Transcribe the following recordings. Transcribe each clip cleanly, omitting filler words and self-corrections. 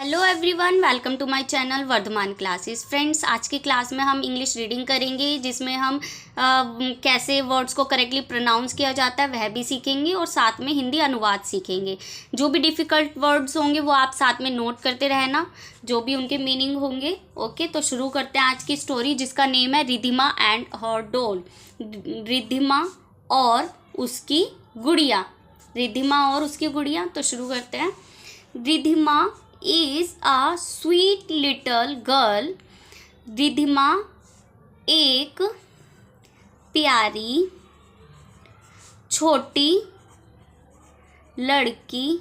Hello everyone, welcome to my channel Vardhman classes. Friends, आज की class में हम इंग्लिश रीडिंग करेंगे, जिसमें हम कैसे वर्ड्स को करेक्टली प्रोनाउंस किया जाता है वह भी सीखेंगे और साथ में हिंदी अनुवाद सीखेंगे। जो भी डिफ़िकल्ट वर्ड्स होंगे वो आप साथ में नोट करते रहना, जो भी उनके मीनिंग होंगे। ओके, तो शुरू करते हैं आज की स्टोरी, जिसका नेम है Ridhima and her doll. Ridhima और उसकी गुड़िया। रिधिमा और उसकी गुड़िया। तो शुरू करते हैं। Ridhima is a sweet little girl। Ridhima एक प्यारी छोटी लड़की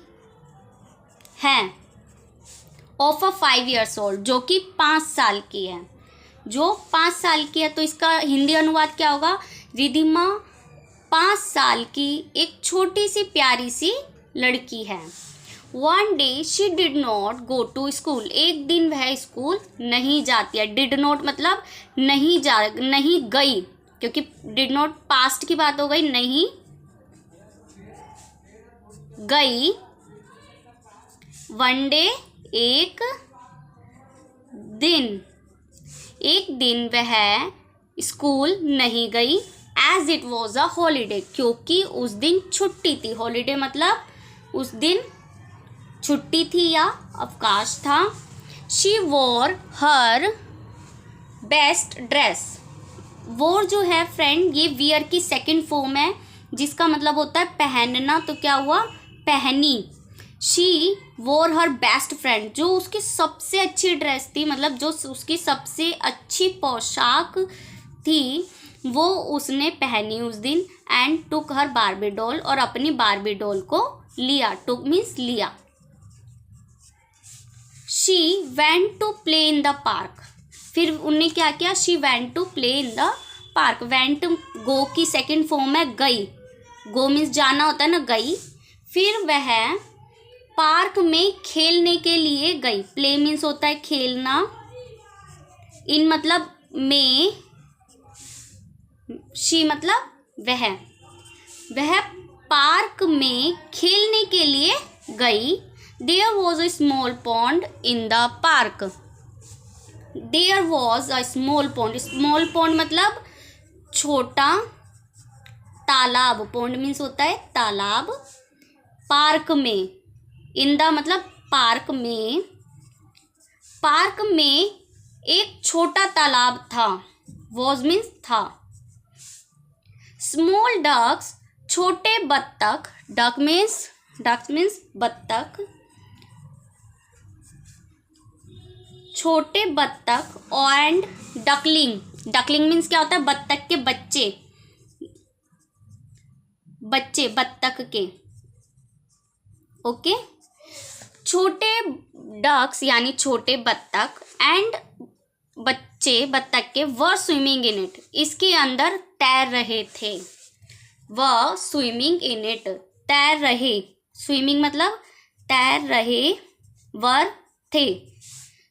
है। ऑफ अ 5 years old, जो कि 5 साल की है। जो 5 साल की है, तो इसका हिंदी अनुवाद क्या होगा? रिधिमा 5 साल की एक छोटी सी प्यारी सी लड़की है। One day she did not go to school। एक दिन वह स्कूल नहीं जाती है। did not मतलब नहीं गई, क्योंकि did not पास्ट की बात हो गई, नहीं गई। One day एक दिन वह स्कूल नहीं गई। As it was a holiday, क्योंकि उस दिन छुट्टी थी। हॉलीडे मतलब उस दिन छुट्टी थी या अवकाश था। She war her best dress. War जो है फ्रेंड, ये वियर की सेकंड फॉर्म है, जिसका मतलब होता है पहनना। तो क्या हुआ? पहनी। She war her best friend, जो उसकी सबसे अच्छी ड्रेस थी, मतलब जो उसकी सबसे अच्छी पोशाक थी, वो उसने पहनी उस दिन। And took her Barbie doll, और अपनी बार्बी डॉल को लिया। टुक मीन्स लिया। She went to play in the park. फिर उन्हें क्या किया? She went to play in the park. Went go की सेकंड फॉर्म है गई। गो मीन्स जाना होता है ना, गई। फिर वह पार्क में खेलने के लिए गई। प्ले मीन्स होता है खेलना। इन मतलब में, शी मतलब वह पार्क में खेलने के लिए गई। There was a small pond in the park। There was a small pond। Small pond मतलब छोटा तालाब। pond मीन्स होता है तालाब। पार्क में, in the मतलब पार्क में एक छोटा तालाब था। was मीन्स था। Small ducks, छोटे बत्तख। duck मीन्स बत्तख। छोटे बत्तख एंड डकलिंग मीन्स क्या होता है? बत्तख के बच्चे बत्तख के। ओके, छोटे डक्स यानी छोटे बत्तख एंड बच्चे बत्तख के वर स्विमिंग इन इट, इसके अंदर तैर रहे थे। वह स्विमिंग इन इट, तैर रहे। स्विमिंग मतलब तैर रहे, वर थे।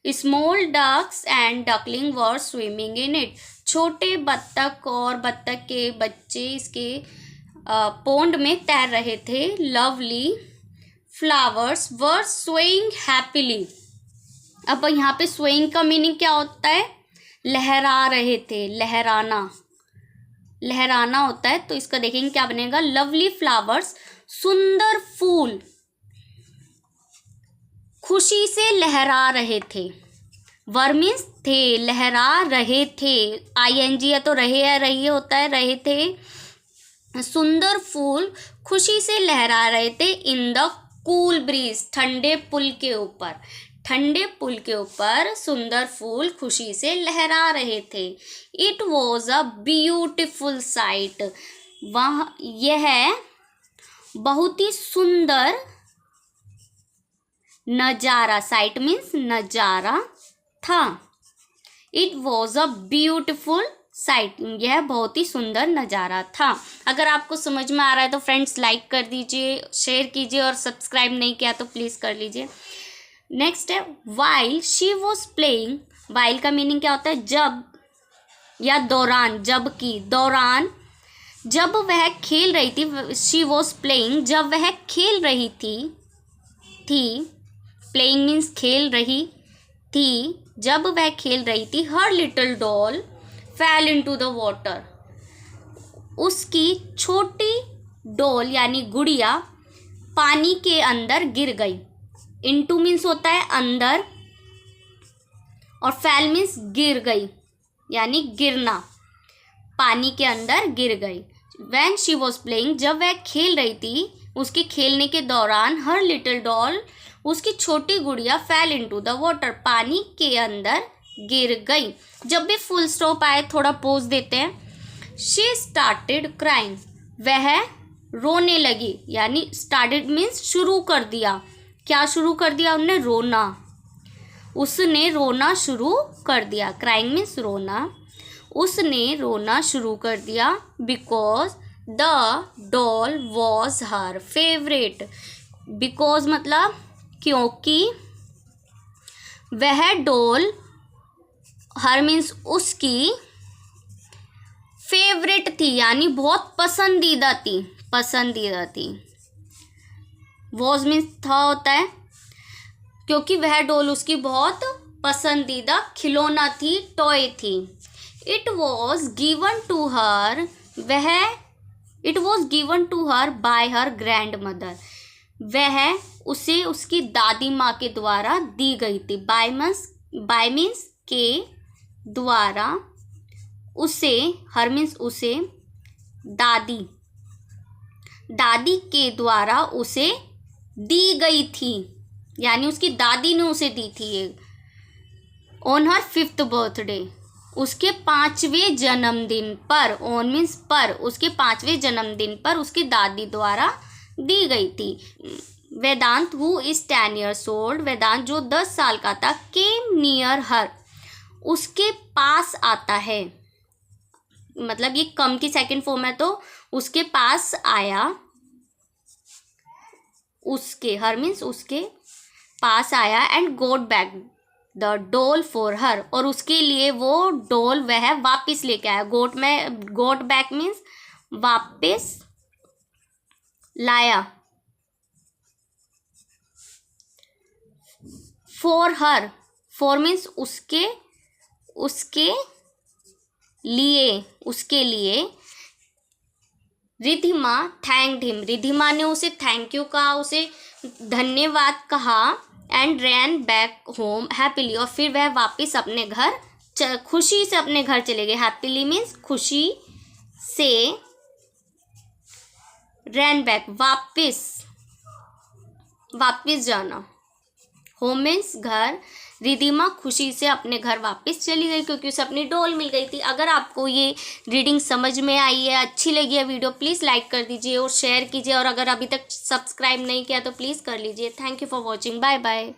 Small ducks and duckling were swimming in it. छोटे बत्तख और बत्तख के बच्चे इसके पोंड में तैर रहे थे। लवली फ्लावर्स वर स्वेइंग हैप्पीली। अब यहाँ पे स्वेइंग का मीनिंग क्या होता है? लहरा रहे थे, लहराना होता है। तो इसका देखेंगे क्या बनेगा? लवली फ्लावर्स, सुंदर फूल खुशी से लहरा रहे थे। वर मीन्स थे, लहरा रहे थे। ING है तो रहे है, रही होता है, रहे थे। सुंदर फूल खुशी से लहरा रहे थे। इन द कूल ब्रीज, ठंडे पुल के ऊपर सुंदर फूल खुशी से लहरा रहे थे। It was a beautiful site. यह बहुत ही सुंदर नजारा, साइट मीन्स नजारा था। It was a beautiful site, यह बहुत ही सुंदर नजारा था। अगर आपको समझ में आ रहा है तो फ्रेंड्स लाइक कर दीजिए, शेयर कीजिए, और सब्सक्राइब नहीं किया तो प्लीज़ कर लीजिए। नेक्स्ट है while she was playing. While का मीनिंग क्या होता है? जब या दौरान, दौरान जब वह खेल रही थी। शी वॉज प्लेइंग, जब वह खेल रही थी। प्लेइंग मीन्स खेल रही थी, जब वह खेल रही थी, her little doll fail into the water, उसकी छोटी डॉल यानी गुड़िया पानी के अंदर गिर गई। इनटू मीन्स होता है अंदर, और फेल मीन्स गिर गई यानी गिरना, पानी के अंदर गिर गई। When she was playing, जब वह खेल रही थी, उसके खेलने के दौरान, हर लिटिल डॉल, उसकी छोटी गुड़िया फेल इनटू द वाटर, पानी के अंदर गिर गई। जब भी फुल स्टॉप आए थोड़ा पोज देते हैं। She started crying, वह रोने लगी, यानी started मीन्स शुरू कर दिया। क्या शुरू कर दिया उन्होंने? रोना। उसने रोना शुरू कर दिया। क्राइंग मीन्स रोना। उसने रोना शुरू कर दिया because the doll was her favourite. Because मतलब क्योंकि वह डॉल, हर मीन्स उसकी, फेवरेट थी यानी बहुत पसंदीदा थी, पसंदीदा थी। वॉज मीन्स था होता है, क्योंकि वह डॉल उसकी बहुत पसंदीदा खिलौना थी, टॉय थी। It was given to her, वह, it was given to her by her grandmother, वह उसे उसकी दादी माँ के द्वारा दी गई थी। बाय मीन्स के द्वारा, उसे, हर मीन्स उसे, दादी, दादी के द्वारा उसे दी गई थी, यानी उसकी दादी ने उसे दी थी ये। ऑन हर 5th बर्थडे, उसके 5वें जन्मदिन पर, ऑन मीन्स पर, उसके 5वें जन्मदिन पर उसकी दादी द्वारा दी गई थी। वेदांत हु इज 10 years old, वेदांत जो 10 साल का था, केम नियर हर, उसके पास आता है, मतलब ये कम की सेकंड फॉर्म है तो उसके पास आया, उसके, हर मीन्स उसके पास आया, and got back the doll for her, और उसके लिए वो डॉल वह वापस लेके आया। गोट बैक मीन्स वापस लाया। फॉर हर, फॉर मीन्स उसके, उसके लिए, उसके लिए। रिधिमा थैंक्ड हिम, रिधिमा ने उसे थैंक यू कहा, उसे धन्यवाद कहा। And ran back home happily, और फिर वह वापस अपने घर खुशी से अपने घर चले गए। हैप्पीली मीन्स खुशी से, रैन बैक वापस, वापस जाना। होम मीन्स घर। रिधिमा खुशी से अपने घर वापस चली गई क्योंकि उसे अपनी डॉल मिल गई थी। अगर आपको ये रीडिंग समझ में आई है, अच्छी लगी है वीडियो, प्लीज़ लाइक कर दीजिए और शेयर कीजिए, और अगर अभी तक सब्सक्राइब नहीं किया तो प्लीज़ कर लीजिए। Thank you for watching. Bye bye.